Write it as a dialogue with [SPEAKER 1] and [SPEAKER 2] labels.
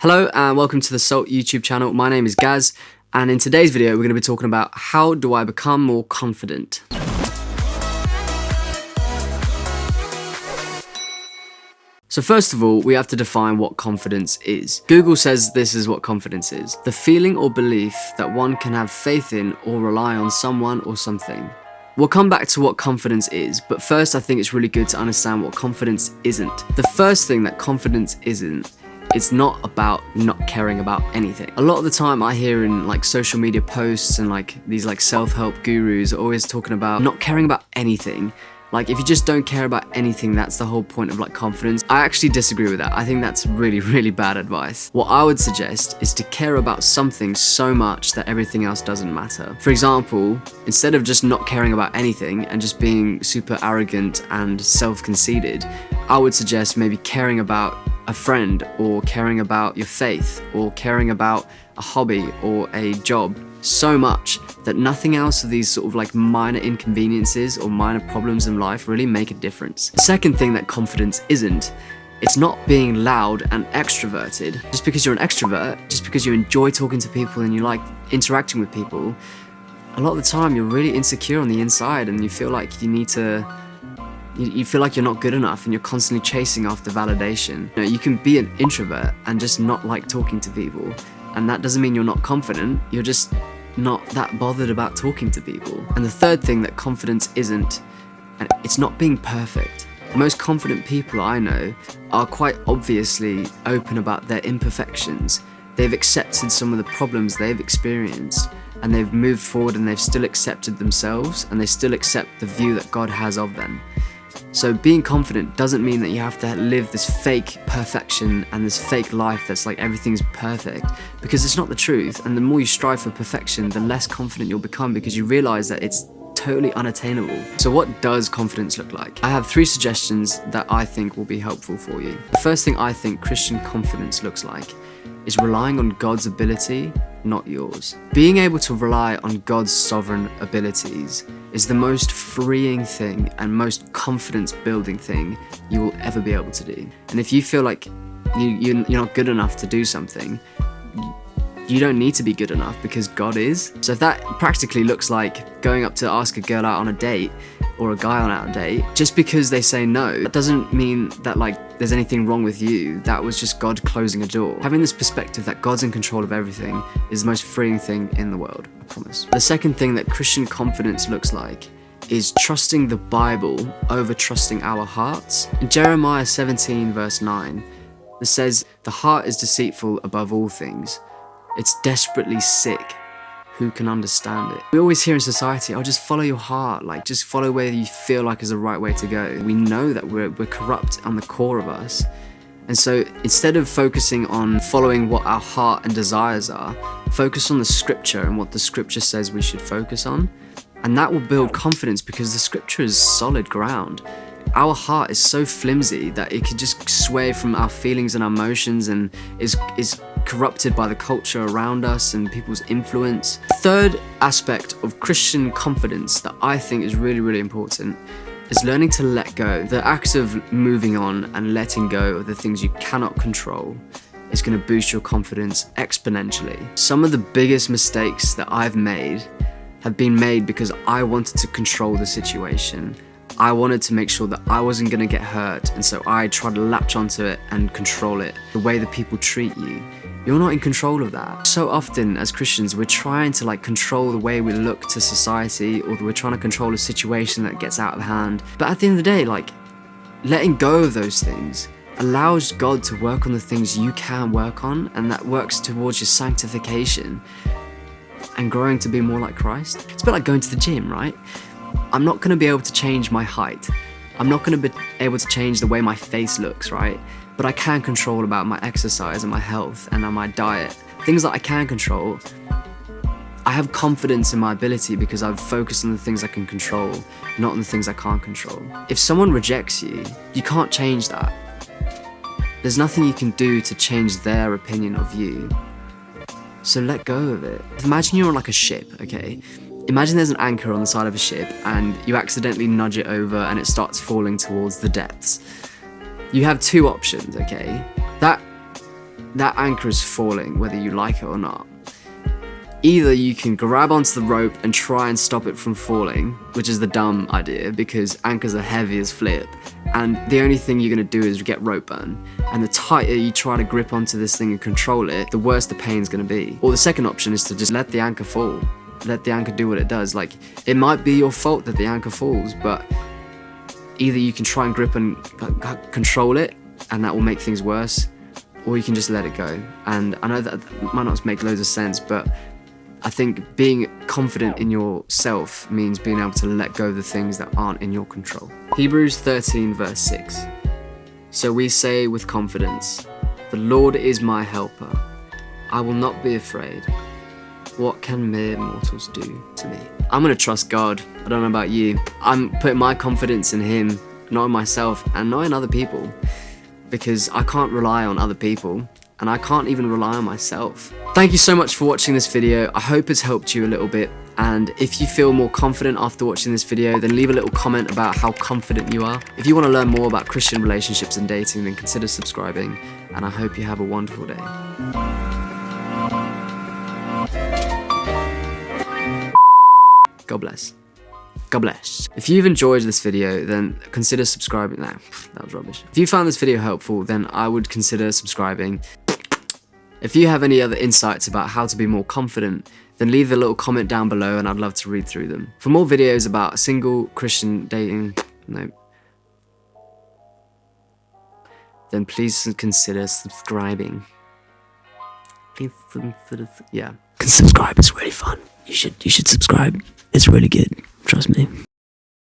[SPEAKER 1] Hello and welcome to the Salt YouTube channel. My name is Gaz, and in today's video we're going to be talking about how do I become more confident. So first of all, we have to define what confidence is. Google says this is what confidence is: the feeling or belief that one can have faith in or rely on someone or something. We'll come back to what confidence is, but first I think it's really good to understand what confidence isn't. The first thing that confidence isn't, it's not about not caring about anything. A lot of the time I hear in social media posts and these self-help gurus are always talking about not caring about anything. If you just don't care about anything, that's the whole point of confidence. I actually disagree with that. I think that's really bad advice. What I would suggest is to care about something so much that everything else doesn't matter. For example, instead of just not caring about anything and just being super arrogant and self-conceited, I would suggest maybe caring about a friend, or caring about your faith, or caring about a hobby or a job so much that nothing else of these sort of minor inconveniences or minor problems in life really make a difference. The second thing that confidence isn't, it's not being loud and extroverted. Just because you're an extrovert, just because you enjoy talking to people and you like interacting with people, a lot of the time you're really insecure on the inside and you feel like you feel like you're not good enough and you're constantly chasing after validation. You can be an introvert and just not like talking to people, and that doesn't mean you're not confident, you're just not that bothered about talking to people. And the third thing that confidence isn't, it's not being perfect. Most confident people I know are quite obviously open about their imperfections. They've accepted some of the problems they've experienced, and they've moved forward, and they've still accepted themselves, and they still accept the view that God has of them. So being confident doesn't mean that you have to live this fake perfection and this fake life that's everything's perfect, because it's not the truth. And the more you strive for perfection, the less confident you'll become, because you realize that it's totally unattainable. So what does confidence look like? I have 3 suggestions that I think will be helpful for you. The first thing I think Christian confidence looks like is relying on God's ability, not yours. Being able to rely on God's sovereign abilities is the most freeing thing and most confidence building thing you will ever be able to do. And if you feel like you're not good enough to do something, you don't need to be good enough, because God is. So if that practically looks like going up to ask a girl out on a date, or a guy on a date, just because they say no, that doesn't mean that there's anything wrong with you. That was just God closing a door. Having this perspective that God's in control of everything is the most freeing thing in the world, I promise. The second thing that Christian confidence looks like is trusting the Bible over trusting our hearts. In Jeremiah 17 verse 9, it says, "The heart is deceitful above all things. It's desperately sick. Who can understand it?" We always hear in society, "Oh, just follow your heart, just follow where you feel like is the right way to go." We know that we're corrupt on the core of us. And so instead of focusing on following what our heart and desires are, focus on the scripture and what the scripture says we should focus on. And that will build confidence, because the scripture is solid ground. Our heart is so flimsy that it could just sway from our feelings and our emotions, and is corrupted by the culture around us and people's influence. Third aspect of Christian confidence that I think is really important is learning to let go. The act of moving on and letting go of the things you cannot control is going to boost your confidence exponentially. Some of the biggest mistakes that I've made have been made because I wanted to control the situation. I wanted to make sure that I wasn't going to get hurt, and so I tried to latch onto it and control it. The way that people treat you, you're not in control of that. So often as Christians, we're trying to control the way we look to society, or we're trying to control a situation that gets out of hand. But at the end of the day, letting go of those things allows God to work on the things you can work on, and that works towards your sanctification and growing to be more like Christ. It's a bit like going to the gym, right? I'm not going to be able to change my height. I'm not going to be able to change the way my face looks, right? But I can control about my exercise and my health and my diet. Things that I can control. I have confidence in my ability because I've focused on the things I can control, not on the things I can't control. If someone rejects you, you can't change that. There's nothing you can do to change their opinion of you. So let go of it. Imagine you're on a ship, okay? Imagine there's an anchor on the side of a ship and you accidentally nudge it over and it starts falling towards the depths. You have 2 options, okay? That that anchor is falling, whether you like it or not. Either you can grab onto the rope and try and stop it from falling, which is the dumb idea because anchors are heavy as flip, and the only thing you're going to do is get rope burn. And the tighter you try to grip onto this thing and control it, the worse the pain's going to be. Or the second option is to just let the anchor fall. Let the anchor do what it does. Like, it might be your fault that the anchor falls, but either you can try and grip and control it, and that will make things worse, or you can just let it go. And I know that might not make loads of sense, but I think being confident in yourself means being able to let go of the things that aren't in your control. Hebrews 13 verse 6. So we say with confidence, the Lord is my helper. I will not be afraid. What can mere mortals do to me? I'm gonna trust God. I don't know about you. I'm putting my confidence in Him, not in myself and not in other people, because I can't rely on other people. And I can't even rely on myself. Thank you so much for watching this video. I hope it's helped you a little bit. And if you feel more confident after watching this video, then leave a little comment about how confident you are. If you want to learn more about Christian relationships and dating, then consider subscribing. And I hope you have a wonderful day. God bless. God bless. If you've enjoyed this video, then consider subscribing. Nah, that was rubbish. If you found this video helpful, then I would consider subscribing. If you have any other insights about how to be more confident, then leave a little comment down below and I'd love to read through them. For more videos about single Christian dating, then please consider subscribing. Yeah. Subscribe, it's really fun. You should subscribe. It's really good. Trust me.